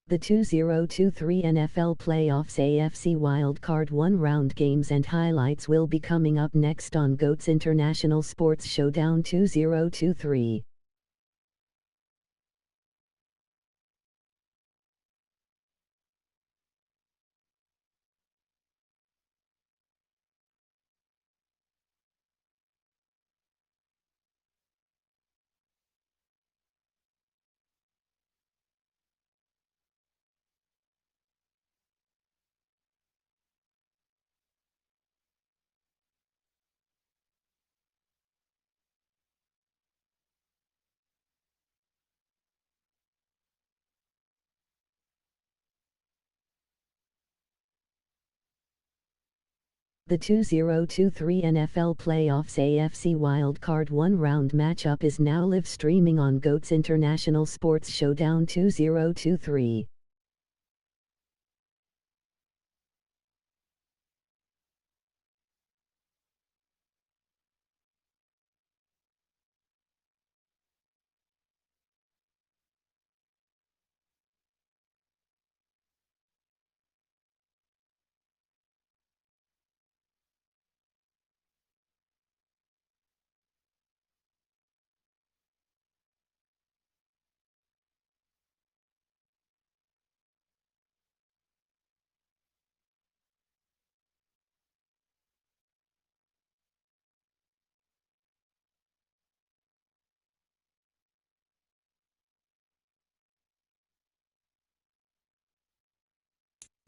The 2023 NFL Playoffs AFC Wildcard one-round games and highlights will be coming up next on GOAT's International Sports Showdown 2023. The 2023 NFL Playoffs AFC Wildcard one-round matchup is now live streaming on GOAT's International Sports Showdown 2023.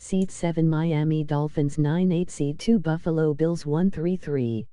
Seed 7 Miami Dolphins 9-8 Seed 2 Buffalo Bills 1-3-3.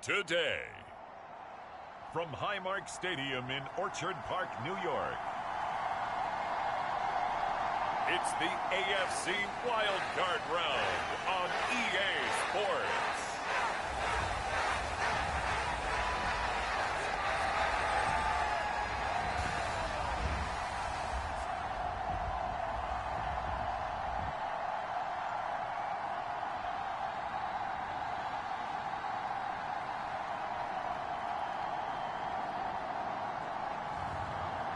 Today, from Highmark Stadium in Orchard Park, New York, it's the AFC Wildcard round on EA Sports.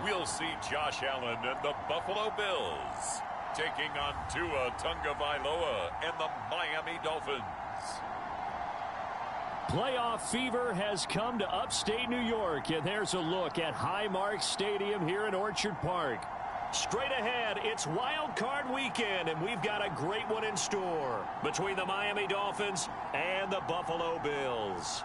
We'll see Josh Allen and the Buffalo Bills taking on Tua Tagovailoa and the Miami Dolphins. Playoff fever has come to upstate New York, and there's a look at Highmark Stadium here in Orchard Park. Straight ahead, it's Wild Card Weekend, and we've got a great one in store between the Miami Dolphins and the Buffalo Bills.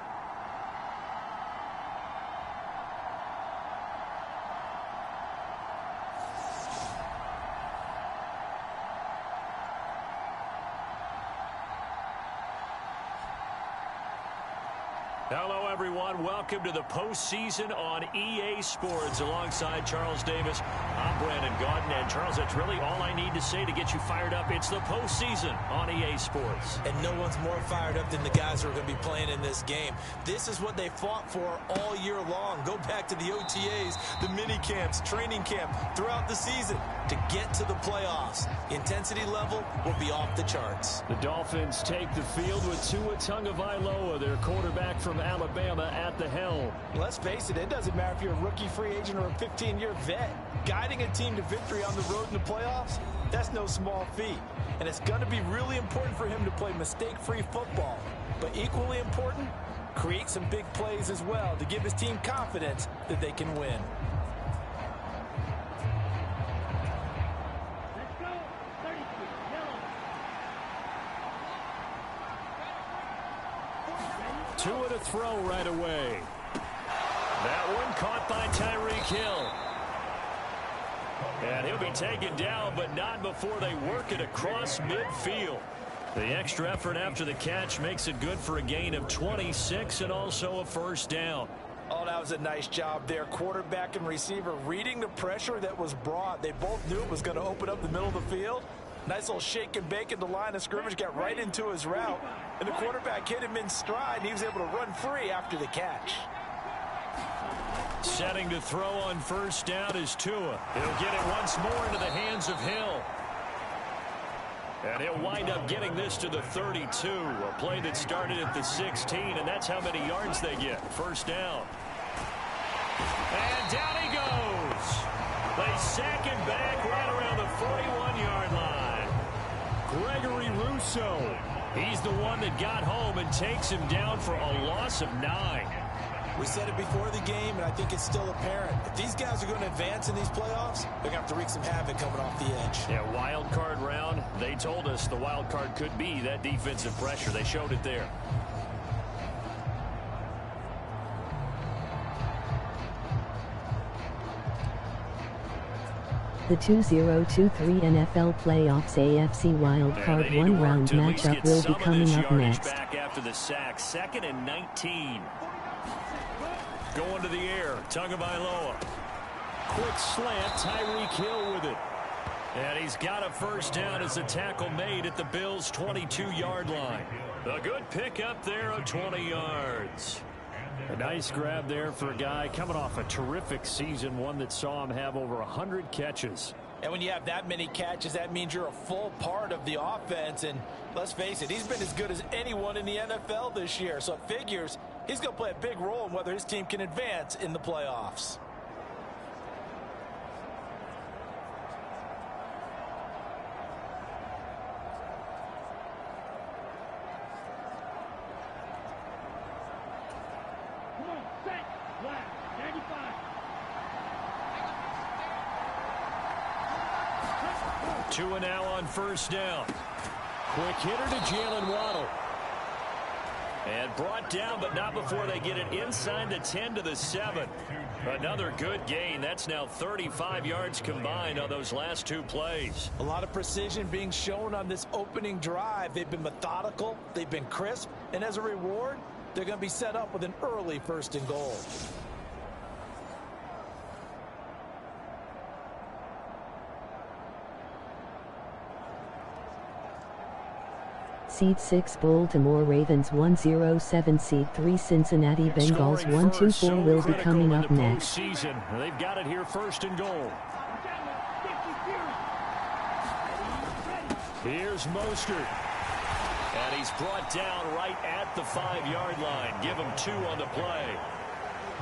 Hello, everyone. Welcome to the postseason on EA Sports. Alongside Charles Davis, I'm Brandon Gaudin. And, Charles, that's really all I need to say to get you fired up. It's the postseason on EA Sports. And no one's more fired up than the guys who are going to be playing in this game. This is what they fought for all year long. Go back to the OTAs, the mini camps, training camp, throughout the season to get to the playoffs. Intensity level will be off the charts. The Dolphins take the field with Tua Tagovailoa, their quarterback from Alabama, at the helm. Let's face it, it doesn't matter if you're a rookie free agent or a 15-year vet. Guiding a team to victory on the road in the playoffs, that's no small feat. And it's going to be really important for him to play mistake-free football. But equally important, create some big plays as well to give his team confidence that they can win. Tua to to throw right away. That one caught by Tyreek Hill. And he'll be taken down, but not before they work it across midfield. The extra effort after the catch makes it good for a gain of 26 and also a first down. Oh, that was a nice job there. Quarterback and receiver reading the pressure that was brought. They both knew it was going to open up the middle of the field. Nice little shake and bake at the line of scrimmage, got right into his route. And the quarterback hit him in stride, and he was able to run free after the catch. Setting to throw on first down is Tua. He'll get it once more into the hands of Hill. And he'll wind up getting this to the 32. A play that started at the 16, and that's how many yards they get. First down. And down he goes. They sack him back right around the 41-yard line. Gregory Rousseau. He's the one that got home and takes him down for a loss of 9. We said it before the game, and I think it's still apparent. If these guys are going to advance in these playoffs, they're going to have to wreak some havoc coming off the edge. Yeah, wild card round. They told us the wild card could be that defensive pressure. They showed it there. The 2023 NFL Playoffs AFC Wildcard one-round matchup will be coming up next. Back after the sack, 2nd and 19. Going to the air, Tagovailoa. Quick slant, Tyreek Hill with it. And he's got a first down as a tackle made at the Bills' 22-yard line. A good pickup there of 20 yards. A nice grab there for a guy coming off a terrific season, one that saw him have over 100 catches. And when you have that many catches, that means you're a full part of the offense. And let's face it, he's been as good as anyone in the NFL this year. So it figures he's going to play a big role in whether his team can advance in the playoffs. Tua now on first down. Quick hitter to Jalen Waddle. And brought down, but not before they get it inside the 10 to the 7. Another good gain. That's now 35 yards combined on those last 2 plays. A lot of precision being shown on this opening drive. They've been methodical. They've been crisp. And as a reward, they're going to be set up with an early 1st and goal. Seed 6 Baltimore Ravens 107. Seed 3 Cincinnati Bengals 124 will be coming up next. They've got it here, 1st and goal. Here's Mostert. And he's brought down right at the 5-yard line. Give him 2 on the play.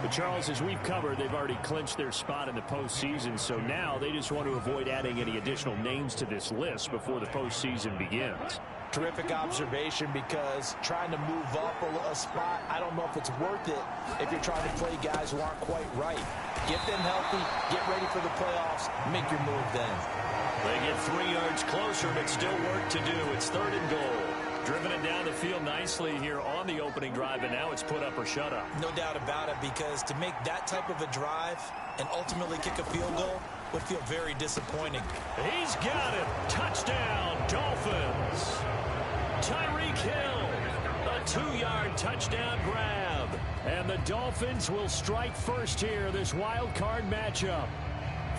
But Charles, as we've covered, they've already clinched their spot in the postseason, so now they just want to avoid adding any additional names to this list before the postseason begins. Terrific observation, because trying to move up a spot, I don't know if it's worth it if you're trying to play guys who aren't quite right. Get them healthy, get ready for the playoffs, make your move then. They get 3 yards closer, but still work to do. It's 3rd and goal. Driven it down the field nicely here on the opening drive, and now it's put up or shut up. No doubt about it, because to make that type of a drive and ultimately kick a field goal would feel very disappointing. He's got it. Touchdown, Dolphins. Tyreek Hill, a 2-yard touchdown grab. And the Dolphins will strike first here, this wild card matchup.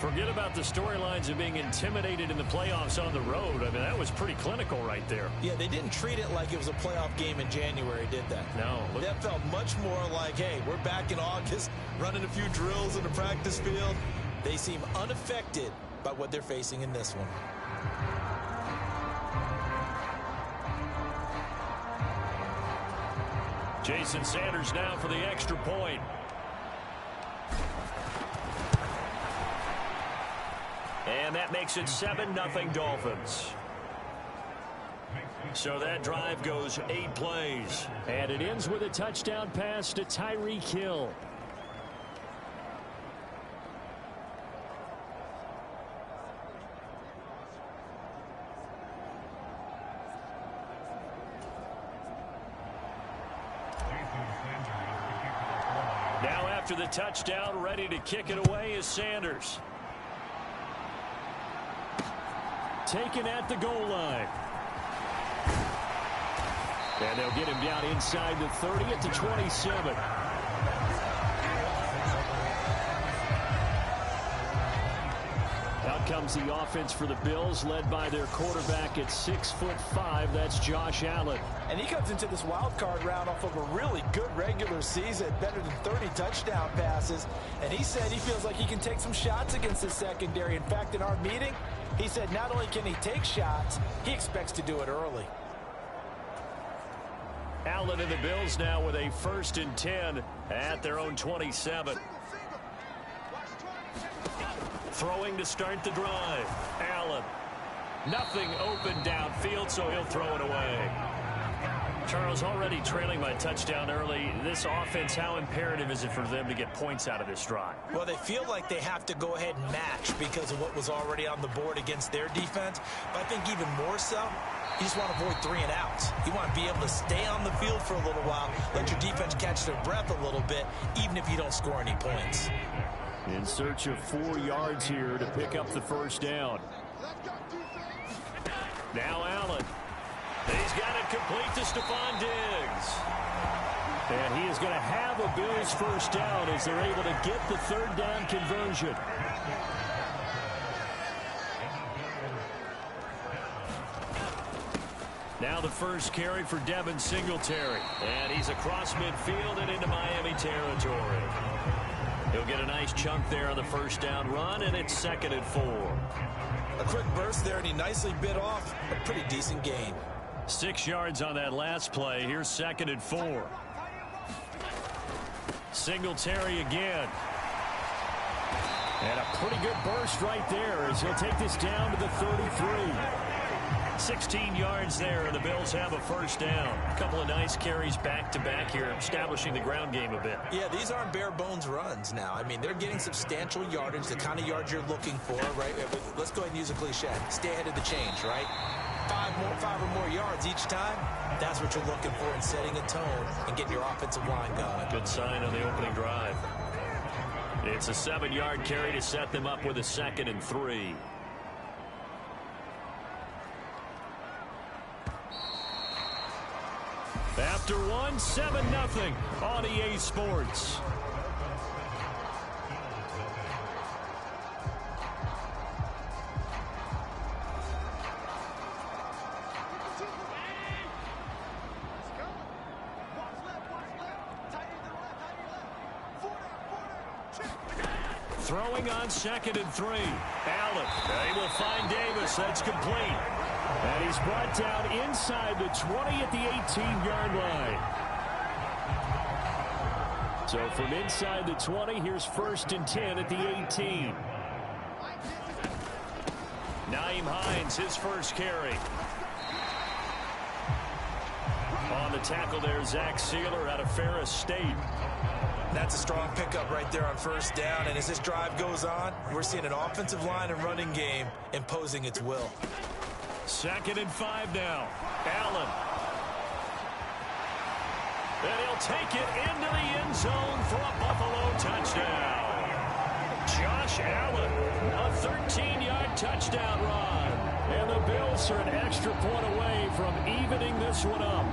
Forget about the storylines of being intimidated in the playoffs on the road. I mean, that was pretty clinical right there. Yeah, they didn't treat it like it was a playoff game in January, did they? No. That felt much more like, hey, we're back in August, running a few drills in the practice field. They seem unaffected by what they're facing in this one. Jason Sanders now for the extra point. And that makes it 7-0 Dolphins. So that drive goes 8 plays. And it ends with a touchdown pass to Tyreek Hill. after the touchdown, ready to kick it away is Sanders. Taken at the goal line. And they'll get him down inside the 30 at the 27. Out comes the offense for the Bills, led by their quarterback at 6'5". That's Josh Allen. And he comes into this wild card round off of a really good regular season, better than 30 touchdown passes. And he said he feels like he can take some shots against the secondary. In fact, in our meeting, he said not only can he take shots, he expects to do it early. Allen and the Bills now with a 1st and 10 at their own 27. Throwing to start the drive. Allen. Nothing open downfield, so he'll throw it away. Charles, already trailing by touchdown early. This offense, how imperative is it for them to get points out of this drive? Well, they feel like they have to go ahead and match because of what was already on the board against their defense. But I think even more so, you just want to avoid 3 and outs. You want to be able to stay on the field for a little while, let your defense catch their breath a little bit, even if you don't score any points. In search of 4 yards here to pick up the 1st down. Now Allen. He's got it complete to Stephon Diggs. And he is going to have a Bills 1st down as they're able to get the 3rd down conversion. Now the first carry for Devin Singletary. And he's across midfield and into Miami territory. He'll get a nice chunk there on the 1st down run, and it's 2nd and 4. A quick burst there, and he nicely bit off a pretty decent gain. 6 yards on that last play. Here's 2nd and 4. Singletary again. And a pretty good burst right there as he'll take this down to the 33. 16 yards there, and the Bills have a 1st down. A couple of nice carries back-to-back here, establishing the ground game a bit. Yeah, these aren't bare-bones runs now. I mean, they're getting substantial yardage, the kind of yards you're looking for, right? Let's go ahead and use a cliche. Stay ahead of the change, right? 5 or more yards each time. That's what you're looking for in setting a tone and getting your offensive line going. Good sign on the opening drive. It's a 7-yard carry to set them up with a 2nd and 3. After 1, 7-0 on EA Sports. Throwing on 2nd and 3. Allen. They will find Davis. That's complete. And he's brought down inside the 20 at the 18-yard line. So from inside the 20, here's 1st and 10 at the 18. Nyheim Hines, his first carry. On the tackle there, Zach Sealer out of Ferris State. That's a strong pickup right there on 1st down. And as this drive goes on, we're seeing an offensive line and running game imposing its will. 2nd and 5 now. Allen. And he'll take it into the end zone for a Buffalo touchdown. Josh Allen, a 13-yard touchdown run. And the Bills are an extra point away from evening this one up.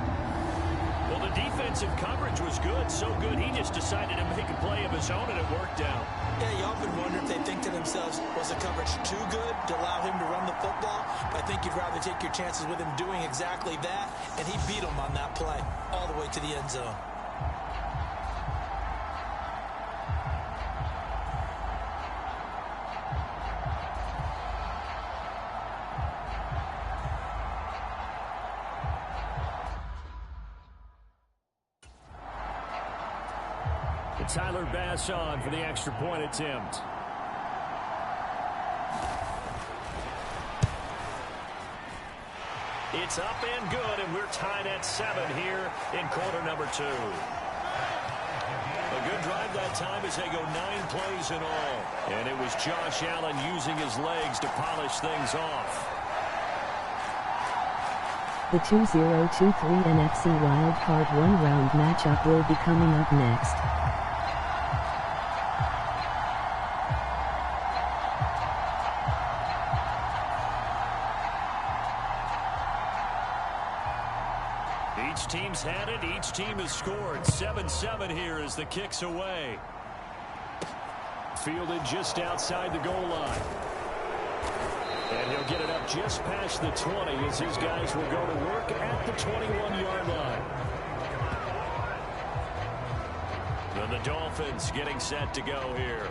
Well, the defensive coverage was good, so good he just decided to make a play of his own, and it worked out. Yeah, you often wonder if they think to themselves, was the coverage too good to allow him to run the football? But I think you'd rather take your chances with him doing exactly that, and he beat him on that play all the way to the end zone. Tyler Bass on for the extra point attempt. It's up and good, and we're tied at 7 here in quarter number 2. A good drive that time as they go 9 plays in all. And it was Josh Allen using his legs to polish things off. The 2023 NFC Wildcard 1-round matchup will be coming up next. Each team's had it. Each team has scored. 7-7 here as the kick's away. Fielded just outside the goal line. And he'll get it up just past the 20 as his guys will go to work at the 21-yard line. And the Dolphins getting set to go here.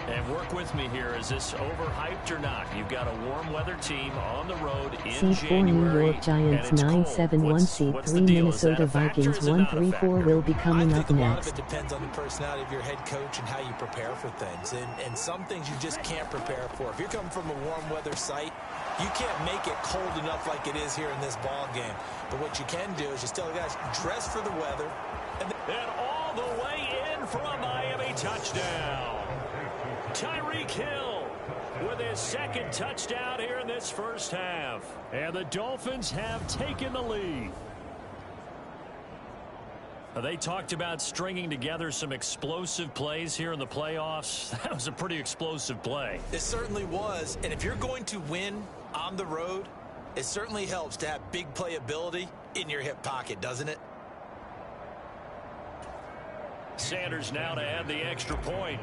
And work with me here. Is this overhyped or not? You've got a warm weather team on the road in Seed 4 January. New York Giants 9-7-1 Seed 3 Minnesota Vikings 1-3-4 will be coming up next. A lot of next. it depends on the personality of your head coach and how you prepare for things. And some things you just can't prepare for. If you're coming from a warm weather site, you can't make it cold enough like it is here in this ball game. But what you can do is just tell the guys, dress for the weather. And all the way in for a Miami touchdown. Tyreek Hill with his second touchdown here in this first half. And the Dolphins have taken the lead. They talked about stringing together some explosive plays here in the playoffs. That was a pretty explosive play. It certainly was. And if you're going to win on the road, it certainly helps to have big playability in your hip pocket, doesn't it? Sanders now to add the extra point.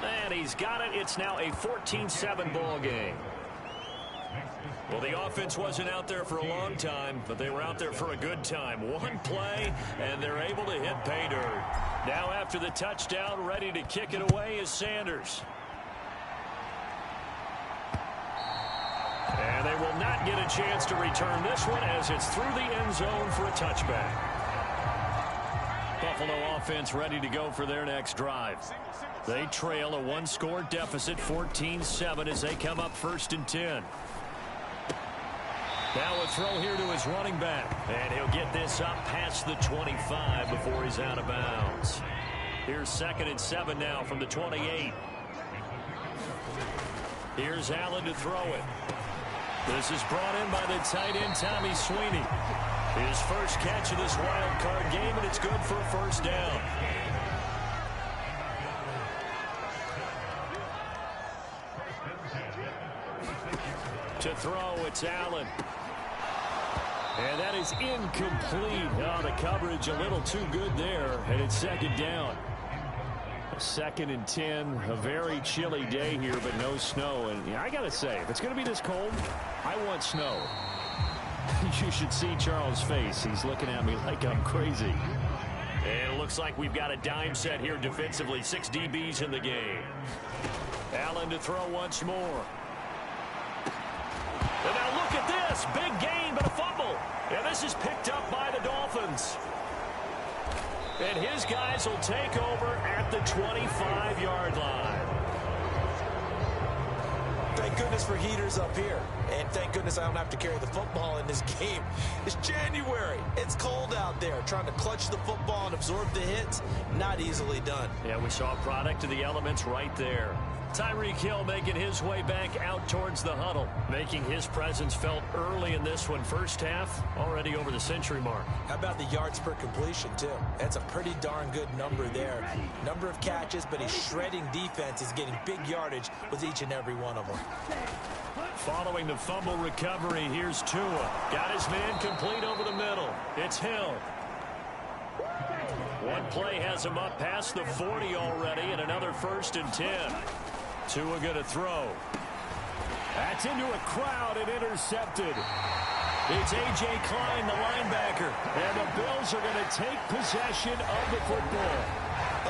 And he's got it. It's now a 14-7 ball game. Well, the offense wasn't out there for a long time, but they were out there for a good time. One play, and they're able to hit pay dirt. Now after the touchdown, ready to kick it away is Sanders. And they will not get a chance to return this one as it's through the end zone for a touchback. Buffalo offense ready to go for their next drive. They trail a one-score deficit, 14-7, as they come up 1st and 10. Now a throw here to his running back. And he'll get this up past the 25 before he's out of bounds. Here's 2nd and 7 now from the 28. Here's Allen to throw it. This is brought in by the tight end, Tommy Sweeney. His first catch of this wild card game, and it's good for a first down. To throw, it's Allen. And that is incomplete. Oh, the coverage a little too good there, and it's 2nd down. 2nd and 10, a very chilly day here, but no snow. And yeah, I got to say, if it's going to be this cold, I want snow. You should see Charles' face. He's looking at me like I'm crazy. And it looks like we've got a dime set here defensively. 6 DBs in the game. Allen to throw once more. And now look at this. Big gain, but a fumble. And this is picked up by the Dolphins. And his guys will take over at the 25-yard line. Thank goodness for heaters up here. And thank goodness I don't have to carry the football in this game. It's January. It's cold out there. Trying to clutch the football and absorb the hits, not easily done. Yeah, we saw a product of the elements right there. Tyreek Hill making his way back out towards the huddle, making his presence felt early in this one. First half, already over the century mark. How about the yards per completion, too? That's a pretty darn good number there. Number of catches, but his shredding defense is getting big yardage with each and every one of them. Following the fumble recovery, here's Tua. Got his man complete over the middle. It's Hill. One play has him up past the 40 already, and another 1st and 10. Tua going to throw. That's into a crowd and intercepted. It's A.J. Klein, the linebacker. And the Bills are going to take possession of the football.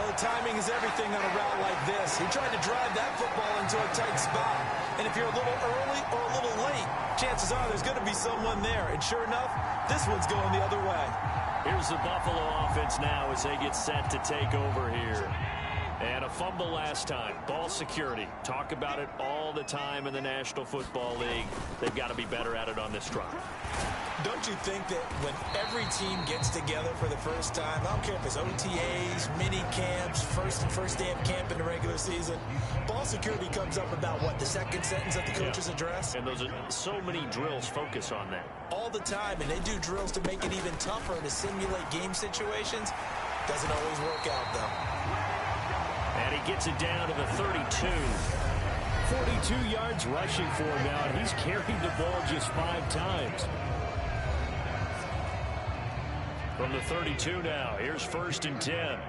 Oh, timing is everything on a route like this. He tried to drive that football into a tight spot. And if you're a little early or a little late, chances are there's going to be someone there. And sure enough, this one's going the other way. Here's the Buffalo offense now as they get set to take over here. And a fumble last time. Ball security. Talk about it all the time in the National Football League. They've got to be better at it on this drive. Don't you think that when every team gets together for the first time, I don't care if it's OTAs, mini camps, first day of camp in the regular season, ball security comes up about what, the second sentence of the coach's address? And those are so many drills focus on that. All the time, and they do drills to make it even tougher to simulate game situations. Doesn't always work out, though. And he gets it down to the 32. 42 yards rushing for him now, and he's carried the ball just 5 times. From the 32 now, here's 1st and 10.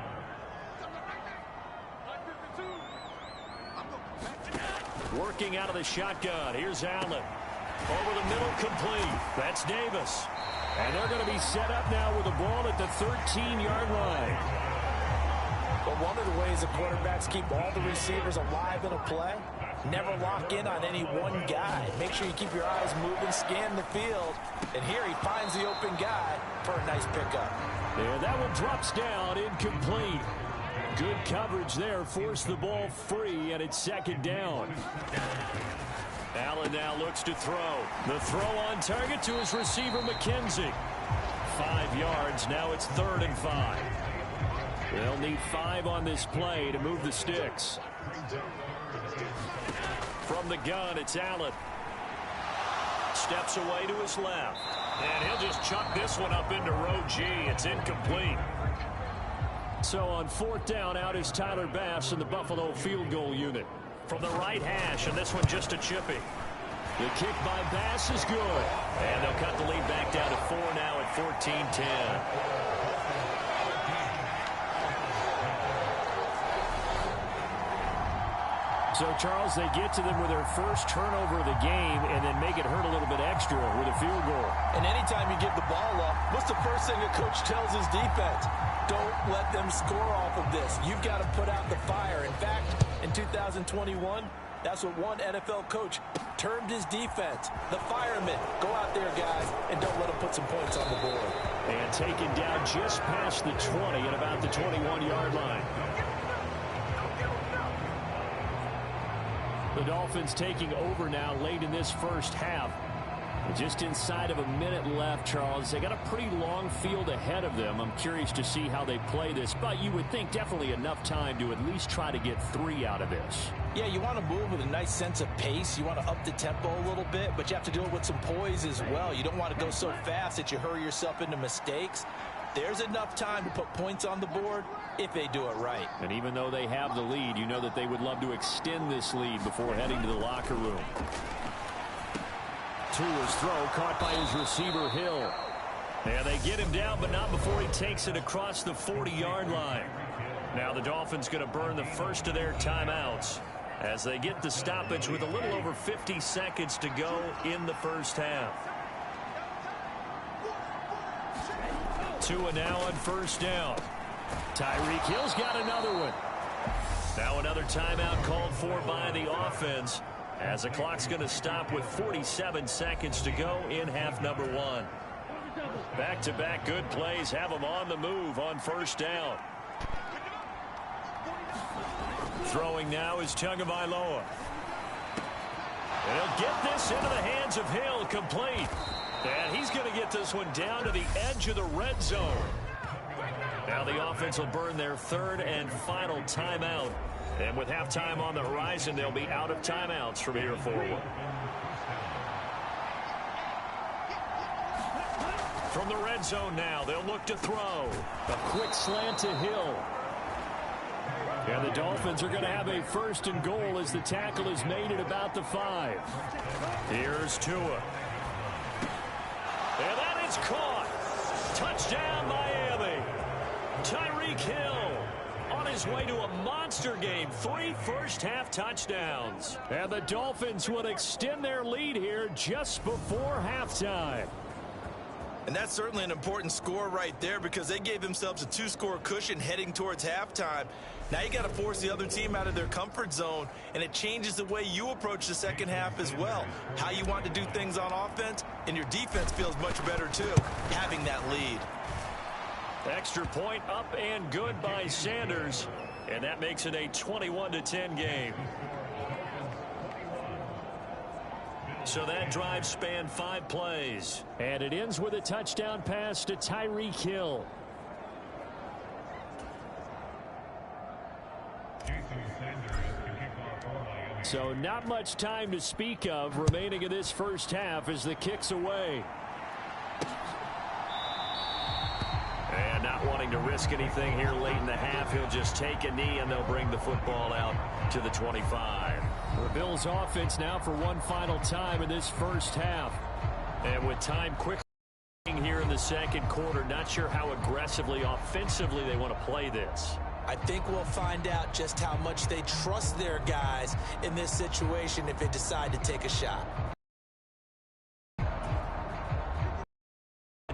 Working out of the shotgun. Here's Allen. Over the middle, complete. That's Davis. And they're going to be set up now with the ball at the 13-yard line. But one of the ways the quarterbacks keep all the receivers alive in a play, never lock in on any one guy. Make sure you keep your eyes moving, scan the field. And here he finds the open guy for a nice pickup. Yeah, that one drops down, incomplete. Good coverage there, forced the ball free, and it's 2nd down. Allen now looks to throw. The throw on target to his receiver, McKenzie. 5 yards, now it's 3rd and 5. They'll need 5 on this play to move the sticks. From the gun, it's Allen. Steps away to his left. And he'll just chuck this one up into row G. It's incomplete. So on 4th down, out is Tyler Bass in the Buffalo field goal unit. From the right hash, and this one just a chippy. The kick by Bass is good. And they'll cut the lead back down to 4 now at 14-10. So, Charles, they get to them with their first turnover of the game and then make it hurt a little bit extra with a field goal. And anytime you give the ball up, what's the first thing a coach tells his defense? Don't let them score off of this. You've got to put out the fire. In fact, in 2021, that's what one NFL coach termed his defense. The firemen. Go out there, guys, and don't let them put some points on the board. And taken down just past the 20 at about the 21-yard line. The Dolphins taking over now late in this first half. Just inside of a minute left, Charles. They got a pretty long field ahead of them. I'm curious to see how they play this, but you would think definitely enough time to at least try to get 3 out of this. Yeah, you want to move with a nice sense of pace. You want to up the tempo a little bit, but you have to do it with some poise as well. You don't want to go so fast that you hurry yourself into mistakes. There's enough time to put points on the board if they do it right. And even though they have the lead, you know that they would love to extend this lead before heading to the locker room. To his throw, caught by his receiver, Hill. And they get him down, but not before he takes it across the 40-yard line. Now the Dolphins going to burn the first of their timeouts as they get the stoppage with a little over 50 seconds to go in the first half. Tua now on 1st down. Tyreek Hill's got another one. Now another timeout called for by the offense as the clock's going to stop with 47 seconds to go in half number 1. Back-to-back good plays have them on the move on 1st down. Throwing now is Tagovailoa. And he'll get this into the hands of Hill, complete. And he's going to get this one down to the edge of the red zone. Now the offense will burn their 3rd and final timeout. And with halftime on the horizon, they'll be out of timeouts from here forward. From the red zone now, they'll look to throw. A quick slant to Hill. And the Dolphins are going to have a 1st and goal as the tackle is made at about the 5. Here's Tua. And that is caught. Touchdown, Miami. Tyreek Hill on his way to a monster game. 3 first-half touchdowns. And the Dolphins will extend their lead here just before halftime. And that's certainly an important score right there because they gave themselves a 2-score cushion heading towards halftime. Now you got to force the other team out of their comfort zone, and it changes the way you approach the second half as well. How you want to do things on offense, and your defense feels much better too, having that lead. Extra point up and good by Sanders, and that makes it a 21-10 game. So that drive spanned 5 plays. And it ends with a touchdown pass to Tyreek Hill. So not much time to speak of remaining in this first half as the kick's away. And not wanting to risk anything here late in the half, he'll just take a knee and they'll bring the football out to the 25. The Bills offense now for one final time in this first half. And with time quickly here in the second quarter, not sure how aggressively, offensively they want to play this. I think we'll find out just how much they trust their guys in this situation if they decide to take a shot.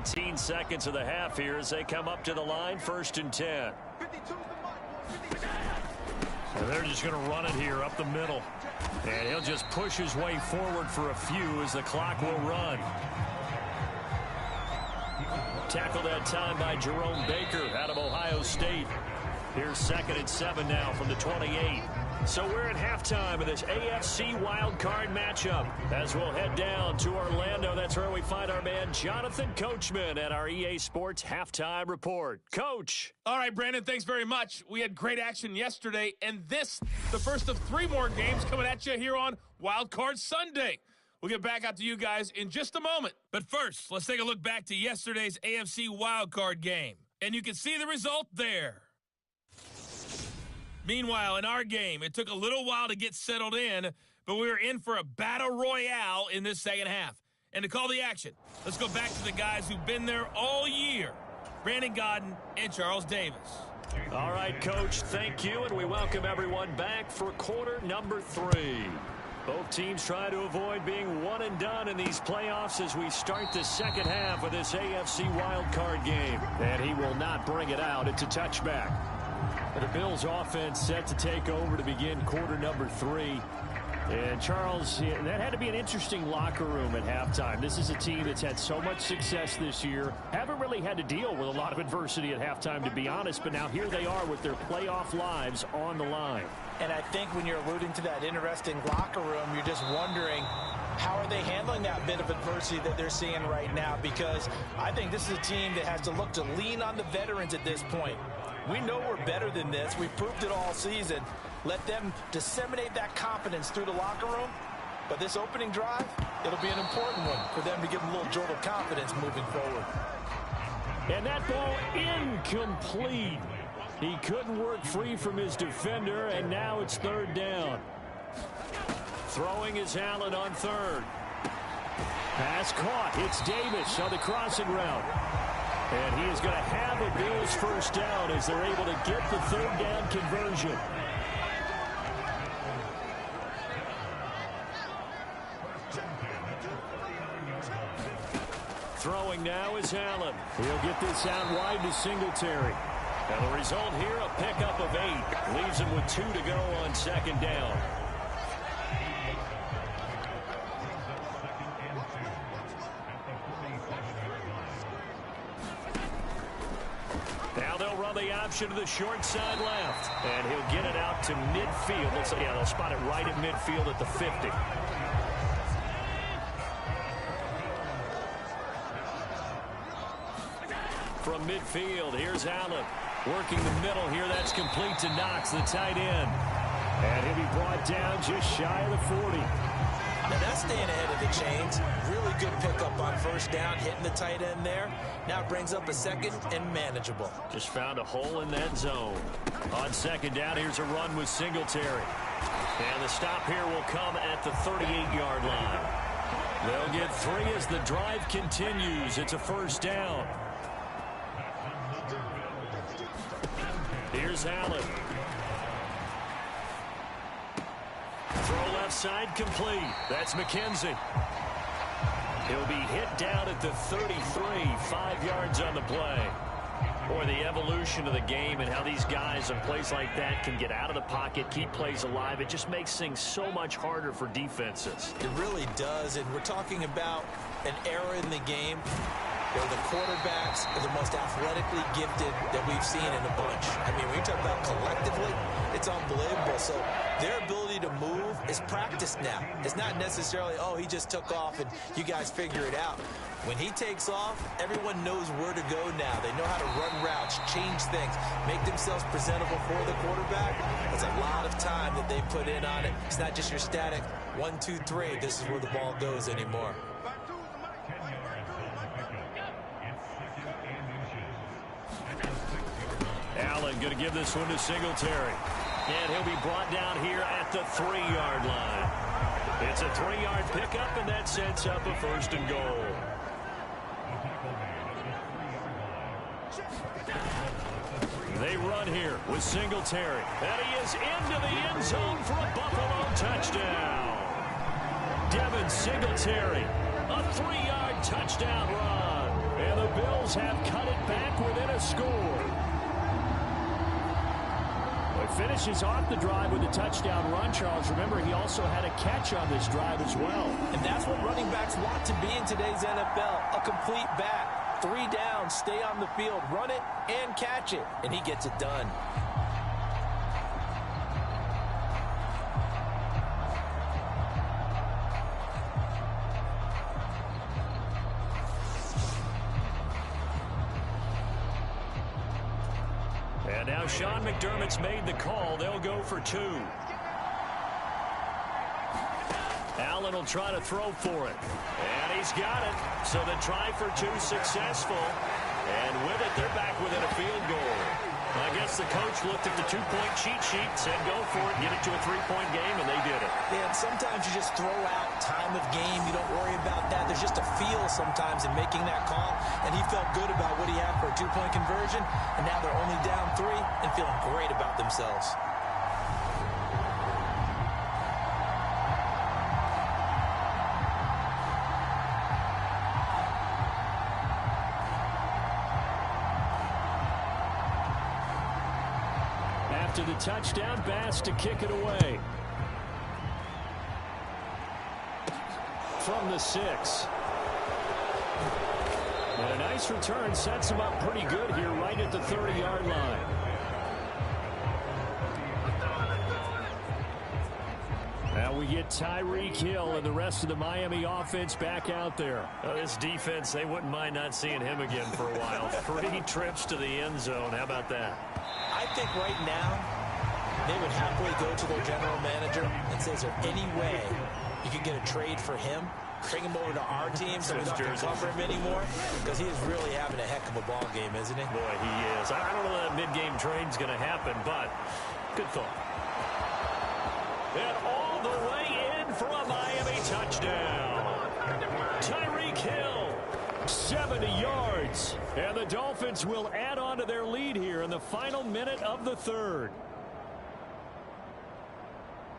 17 seconds of the half here as they come up to the line, 1st and 10. So they're just going to run it here up the middle. And he'll just push his way forward for a few as the clock will run. Tackled that time by Jerome Baker out of Ohio State. Here's 2nd and 7 now from the 28. So we're at halftime of this AFC Wildcard matchup. As we'll head down to Orlando, that's where we find our man Jonathan Coachman at our EA Sports Halftime Report. Coach. All right, Brandon, thanks very much. We had great action yesterday, and this, the first of 3 more games coming at you here on Wildcard Sunday. We'll get back out to you guys in just a moment. But first, let's take a look back to yesterday's AFC Wildcard game. And you can see the result there. Meanwhile, in our game, it took a little while to get settled in, but we were in for a battle royale in this second half. And to call the action, let's go back to the guys who've been there all year, Brandon Godden and Charles Davis. All right, Coach, thank you, and we welcome everyone back for quarter number 3. Both teams try to avoid being one and done in these playoffs as we start the second half of this AFC wildcard game. And he will not bring it out. It's a touchback. The Bills offense set to take over to begin quarter number 3. And Charles, that had to be an interesting locker room at halftime. This is a team that's had so much success this year. Haven't really had to deal with a lot of adversity at halftime, to be honest. But now here they are with their playoff lives on the line. And I think when you're alluding to that interesting locker room, you're just wondering, how are they handling that bit of adversity that they're seeing right now? Because I think this is a team that has to look to lean on the veterans at this point. We know we're better than this. We've proved it all season. Let them disseminate that confidence through the locker room. But this opening drive, it'll be an important one for them to give them a little jolt of confidence moving forward. And that ball incomplete. He couldn't work free from his defender, and now it's 3rd down. Throwing is Allen on 3rd. Pass caught. It's Davis on the crossing route. And he is going to have a Bills first down as they're able to get the 3rd down conversion. Throwing now is Allen. He'll get this out wide to Singletary. And the result here, a pickup of 8. Leaves him with 2 to go on 2nd down. Now they'll run the option to the short side left. And he'll get it out to midfield. Yeah, they'll spot it right at midfield at the 50. From midfield, here's Allen. Working the middle here, that's complete to Knox, the tight end. And he'll be brought down just shy of the 40. Now that's staying ahead of the chains. Really good pickup on 1st down, hitting the tight end there. Now it brings up a 2nd and manageable. Just found a hole in that zone. On 2nd down, here's a run with Singletary. And the stop here will come at the 38-yard line. They'll get 3 as the drive continues. It's a 1st down. Here's Allen. Throw left side complete. That's McKenzie. He'll be hit down at the 33, 5 yards on the play. Boy, the evolution of the game and how these guys in plays like that can get out of the pocket, keep plays alive, it just makes things so much harder for defenses. It really does, and we're talking about an era in the game where the quarterbacks are the most athletically gifted that we've seen in a bunch. I mean, when you talk about collectively, it's unbelievable. So their ability to move is practiced now. It's not necessarily, oh, he just took off and you guys figure it out. When he takes off, everyone knows where to go now. They know how to run routes, change things, make themselves presentable for the quarterback. That's a lot of time that they put in on it. It's not just your static 1, 2, 3. This is where the ball goes anymore. Allen going to give this one to Singletary. And he'll be brought down here at the 3-yard line. It's a 3-yard pickup, and that sets up a 1st and goal. They run here with Singletary. And he is into the end zone for a Buffalo touchdown. Devin Singletary, a 3-yard touchdown run. And the Bills have cut it back within a score. Finishes off the drive with a touchdown run, Charles. Remember, he also had a catch on this drive as well. And that's what running backs want to be in today's NFL, a complete back. 3 downs, stay on the field, run it, and catch it. And he gets it done. And now Sean McDermott's made the call. They'll go for 2. Allen will try to throw for it. And he's got it. So the try for 2 successful. And with it, they're back within a field goal. I guess the coach looked at the 2-point cheat sheet, said go for it, get it to a 3-point game, and they did it. Yeah, and sometimes you just throw out time of game. You don't worry about that. There's just a feel sometimes in making that call. And he felt good about what he had for a 2-point conversion. And now they're only down 3 and feeling great about themselves. After the touchdown, Bass to kick it away. From the 6. And a nice return sets him up pretty good here right at the 30-yard line. Now we get Tyreek Hill and the rest of the Miami offense back out there. This defense, they wouldn't mind not seeing him again for a while. 3 trips to the end zone. How about that? I think right now they would happily go to their general manager and say, is there any way you can get a trade for him? Bring him over to our team so we don't have to cover him anymore? Because he is really having a heck of a ball game, isn't he? Boy, he is. I don't know that mid-game trade's going to happen, but good thought. And all the way in for a Miami touchdown. Tyreek Hill, 70 yards. And the Dolphins will add on to their lead here in the final minute of the 3rd.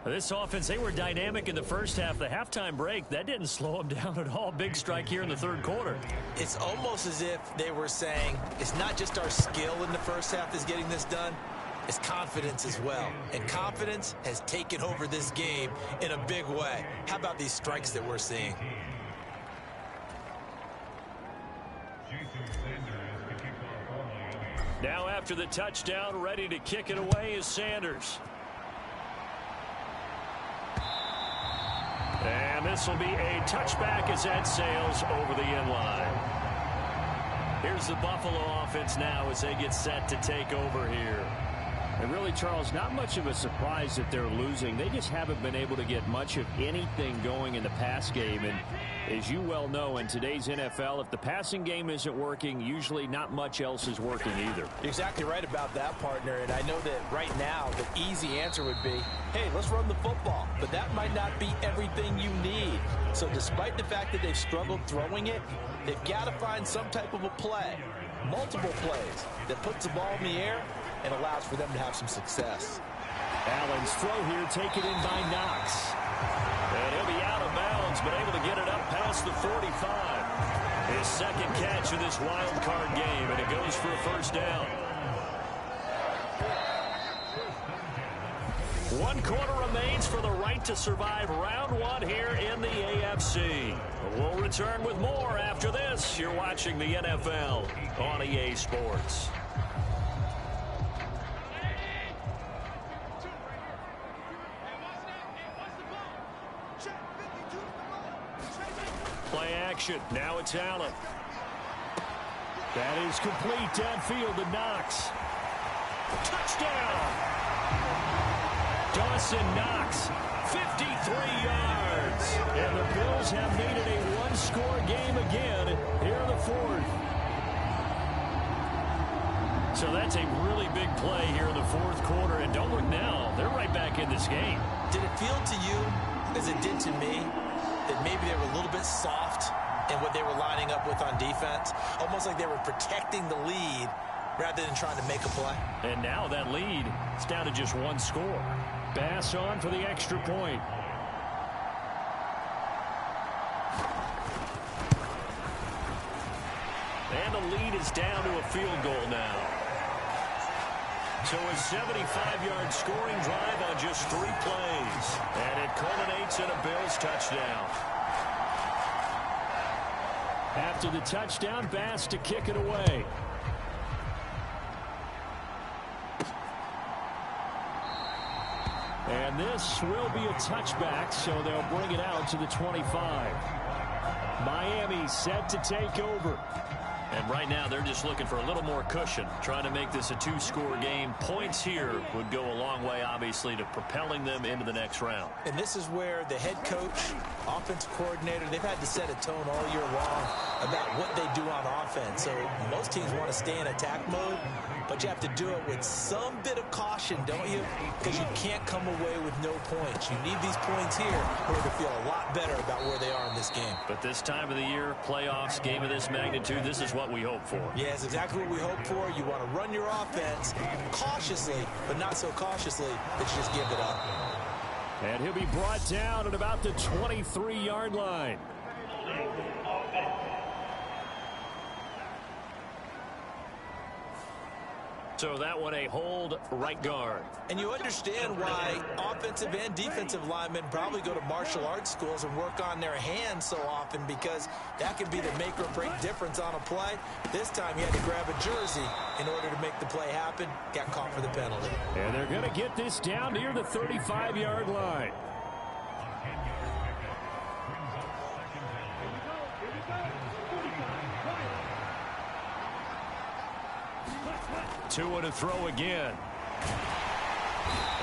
This offense, they were dynamic in the first half. The halftime break, that didn't slow them down at all. Big strike here in the 3rd quarter. It's almost as if they were saying, it's not just our skill in the first half that's getting this done. It's confidence as well. And confidence has taken over this game in a big way. How about these strikes that we're seeing? Now after the touchdown, ready to kick it away is Sanders. And this will be a touchback as that sails over the end line. Here's the Buffalo offense now as they get set to take over here. And really, Charles, not much of a surprise that they're losing. They just haven't been able to get much of anything going in the pass game. And as you well know, in today's NFL, if the passing game isn't working, usually not much else is working either. You're exactly right about that, partner. And I know that right now the easy answer would be, hey, let's run the football. But that might not be everything you need. So despite the fact that they've struggled throwing it, they've got to find some type of a play, multiple plays, that puts the ball in the air and allows for them to have some success. Allen's throw here taken in by Knox. And he'll be out of bounds, but able to get it up past the 45. His 2nd catch of this wild card game, and it goes for a 1st down. 1 quarter remains for the right to survive round 1 here in the AFC. We'll return with more after this. You're watching the NFL on EA Sports. Play action. Now it's Allen. That is complete downfield to Knox. Touchdown! Dawson Knox, 53 yards. And the Bills have made it a 1-score game again here in the 4th. So that's a really big play here in the 4th quarter. And don't look now, game. Did it feel to you, as it did to me, that maybe they were a little bit soft in what they were lining up with on defense? Almost like they were protecting the lead rather than trying to make a play. And now that lead is down to just one score. Bass on for the extra point. And the lead is down to a field goal now. So a 75-yard scoring drive on just 3 plays. And it culminates in a Bills touchdown. After the touchdown, Bass to kick it away. And this will be a touchback, so they'll bring it out to the 25. Miami set to take over. And right now, they're just looking for a little more cushion, trying to make this a 2-score game. Points here would go a long way, obviously, to propelling them into the next round. And this is where the head coach, offensive coordinator, they've had to set a tone all year long about what they do on offense. So most teams want to stay in attack mode, but you have to do it with some bit of caution, don't you? Because you can't come away with no points. You need these points here in order to feel a lot better about where they are in this game. But this time of the year, playoffs, game of this magnitude, this is what we hope for. Yeah, it's exactly what we hope for. You want to run your offense cautiously, but not so cautiously that you just give it up. And he'll be brought down at about the 23-yard line. So that one a hold right guard. And you understand why offensive and defensive linemen probably go to martial arts schools and work on their hands so often, because that can be the make or break difference on a play. This time he had to grab a jersey in order to make the play happen. Got caught for the penalty. And they're going to get this down near the 35-yard line. Tua to throw again.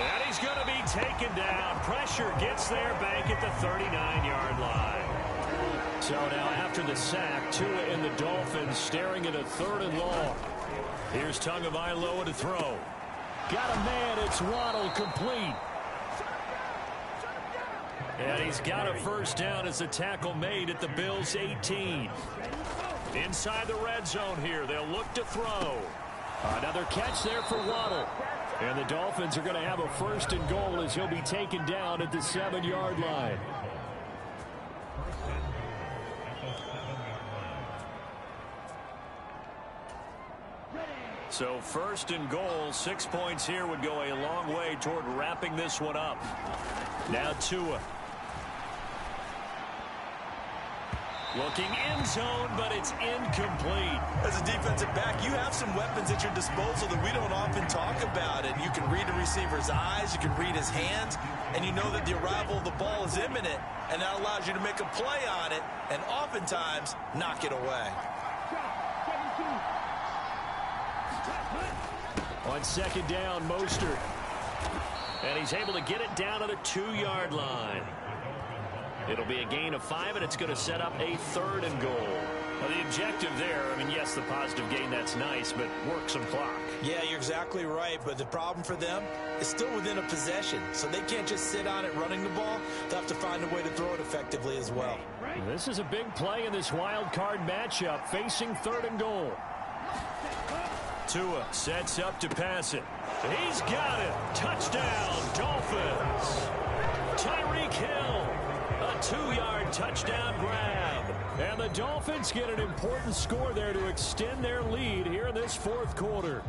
And he's going to be taken down. Pressure gets there back at the 39-yard line. So now after the sack, Tua and the Dolphins staring at a 3rd and long. Here's Tagovailoa to throw. Got a man. It's Waddle, complete. And he's got a first down as the tackle made at the Bills' 18. Inside the red zone here. They'll look to throw. Another catch there for Waddle. And the Dolphins are going to have a 1st and goal as he'll be taken down at the 7-yard line. So 1st and goal, 6 points here would go a long way toward wrapping this one up. Now Tua. Looking in zone, but it's incomplete. As a defensive back, you have some weapons at your disposal that we don't often talk about. And you can read the receiver's eyes, you can read his hands, and you know that the arrival of the ball is imminent, and that allows you to make a play on it and oftentimes knock it away. On 2nd down, Mostert. And he's able to get it down to the 2-yard line. It'll be a gain of 5, and it's going to set up a 3rd and goal. Well, the objective there, I mean, yes, the positive gain, that's nice, but work some clock. Yeah, you're exactly right, but the problem for them is still within a possession, so they can't just sit on it running the ball. They'll have to find a way to throw it effectively as well. This is a big play in this wild card matchup, facing 3rd and goal. Tua sets up to pass it. He's got it. Touchdown, Dolphins. Tyreek Hill. A 2-yard touchdown grab. And the Dolphins get an important score there to extend their lead here in this 4th quarter.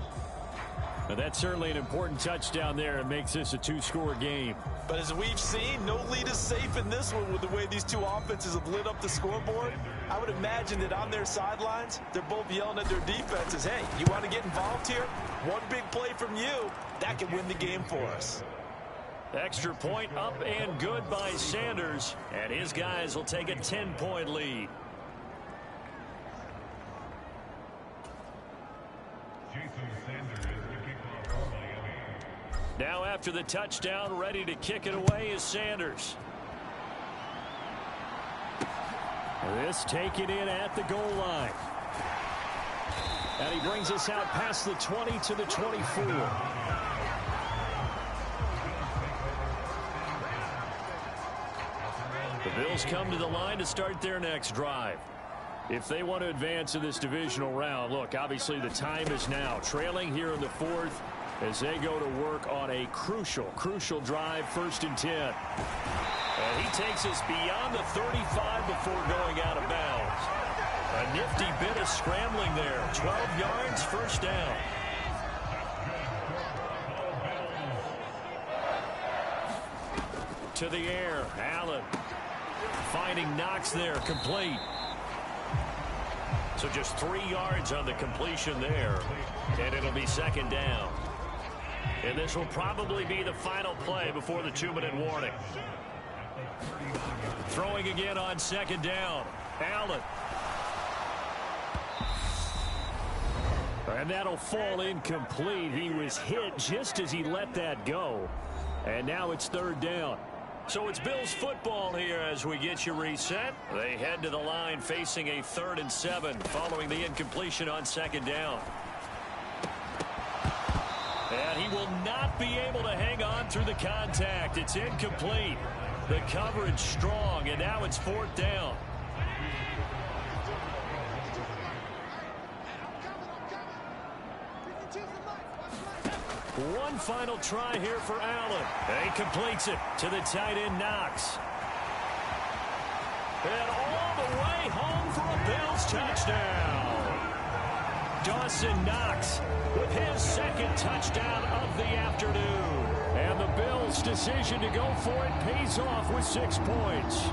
Now that's certainly an important touchdown there and makes this a 2-score game. But as we've seen, no lead is safe in this one with the way these two offenses have lit up the scoreboard. I would imagine that on their sidelines, they're both yelling at their defenses, hey, you want to get involved here? One big play from you, that can win the game for us. Extra point up and good by Sanders. And his guys will take a 10-point lead. Now after the touchdown, ready to kick it away is Sanders. This taken in at the goal line. And he brings us out past the 20 to the 24. The Bills come to the line to start their next drive. If they want to advance in this divisional round, look, obviously the time is now. Trailing here in the fourth as they go to work on a crucial drive, 1st and 10. And he takes us beyond the 35 before going out of bounds. A nifty bit of scrambling there. 12 yards, 1st down. To the air, Allen finding Knox there, complete. So just 3 yards on the completion there, and it'll be 2nd down. And this will probably be the final play before the 2-minute warning. Throwing again on 2nd down, Allen. And that'll fall incomplete. He was hit just as he let that go. And now it's 3rd down. So it's Bills football here as we get you reset. They head to the line facing a 3rd and 7 following the incompletion on 2nd down. And he will not be able to hang on through the contact. It's incomplete. The coverage strong, and now it's 4th down. One final try here for Allen. And he completes it to the tight end, Knox. And all the way home for a Bills touchdown. Dawson Knox with his 2nd touchdown of the afternoon. And the Bills' decision to go for it pays off with 6 points.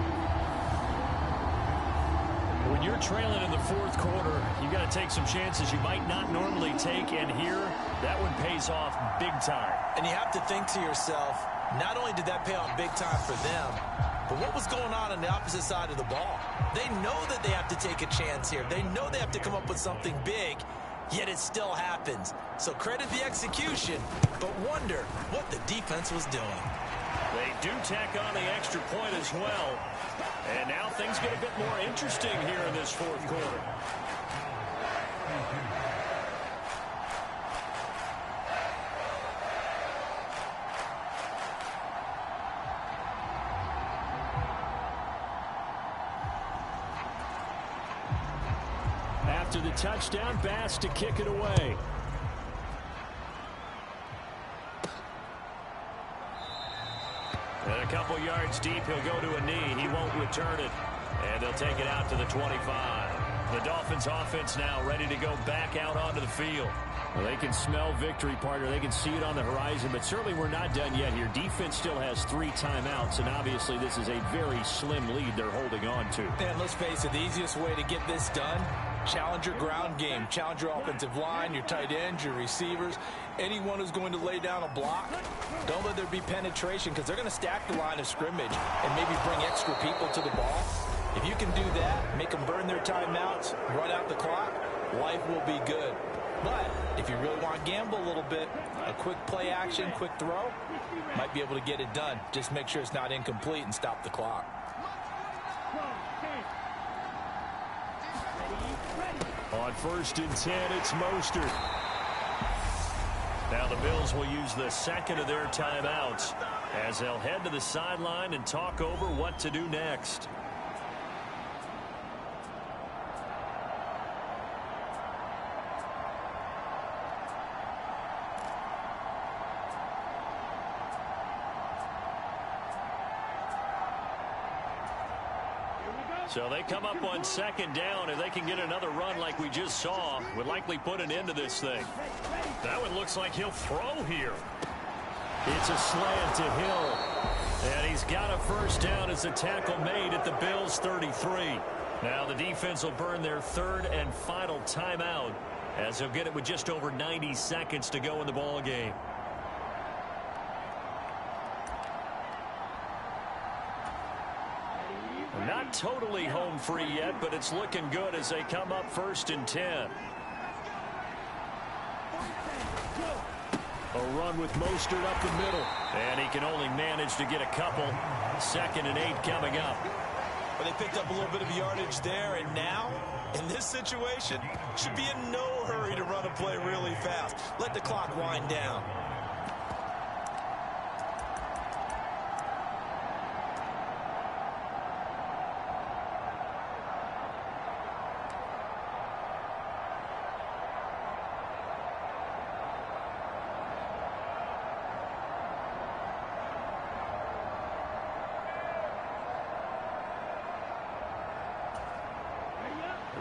When you're trailing in the 4th quarter, you got to take some chances you might not normally take, and here, that one pays off big time. And you have to think to yourself, not only did that pay off big time for them, but what was going on the opposite side of the ball? They know that they have to take a chance here. They know they have to come up with something big, yet it still happens. So credit the execution, but wonder what the defense was doing. They do tack on the extra point as well. And now things get a bit more interesting here in this 4th quarter. After the touchdown, Bass to kick it away. And a couple yards deep, he'll go to a knee. He won't return it. And they'll take it out to the 25. The Dolphins offense now ready to go back out onto the field. Well, they can smell victory, partner. They can see it on the horizon, but certainly we're not done yet here. Defense still has 3 timeouts, and obviously this is a very slim lead they're holding on to. And let's face it, the easiest way to get this done, challenge your ground game. Challenge your offensive line, your tight ends, your receivers, anyone who's going to lay down a block. Don't let there be penetration because they're going to stack the line of scrimmage and maybe bring extra people to the ball. If you can do that, make them burn their timeouts, run out the clock, life will be good. But if you really want to gamble a little bit, a quick play action, quick throw, might be able to get it done. Just make sure it's not incomplete and stop the clock. On 1st and 10, it's Mostert. Now the Bills will use the 2nd of their timeouts as they'll head to the sideline and talk over what to do next. So they come up on 2nd down. If they can get another run like we just saw, would likely put an end to this thing. That one looks like he'll throw here. It's a slant to Hill. And he's got a 1st down as a tackle made at the Bills' 33. Now the defense will burn their 3rd and final timeout as they'll get it with just over 90 seconds to go in the ball game. Not totally home free yet, but it's looking good as they come up 1st and 10. A run with Mostert up the middle. And he can only manage to get a couple. 2nd and 8 coming up. Well, they picked up a little bit of yardage there, and now, in this situation, should be in no hurry to run a play really fast. Let the clock wind down.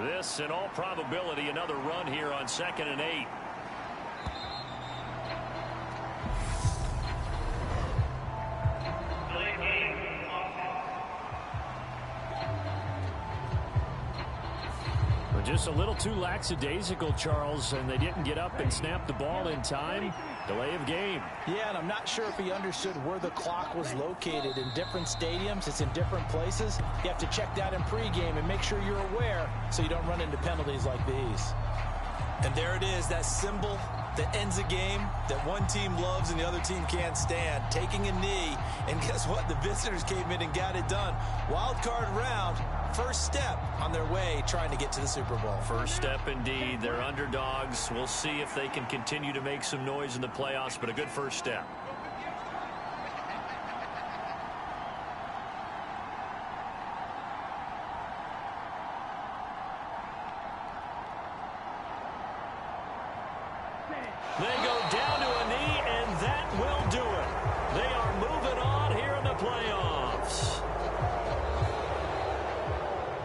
This, in all probability, another run here on 2nd and 8. Just a little too lackadaisical, Charles, and they didn't get up and snap the ball in time. Delay of game. Yeah, and I'm not sure if he understood where the clock was located. In different stadiums, it's in different places. You have to check that in pregame and make sure you're aware so you don't run into penalties like these. And there it is, that symbol that ends a game that one team loves and the other team can't stand. Taking a knee, and guess what? The visitors came in and got it done. Wild card round, first step on their way trying to get to the Super Bowl. First step indeed. They're underdogs. We'll see if they can continue to make some noise in the playoffs, but a good first step. They go down to a knee, and that will do it. They are moving on here in the playoffs.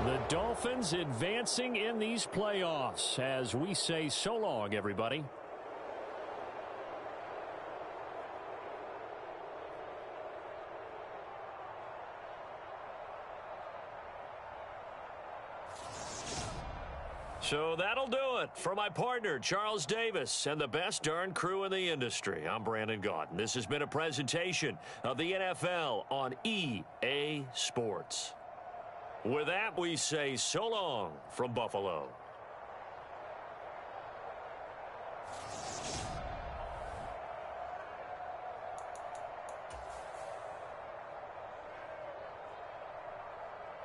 The Dolphins advancing in these playoffs as we say so long, everybody. So that'll do it for my partner, Charles Davis, and the best darn crew in the industry. I'm Brandon Gaudin. This has been a presentation of the NFL on EA Sports. With that, we say so long from Buffalo.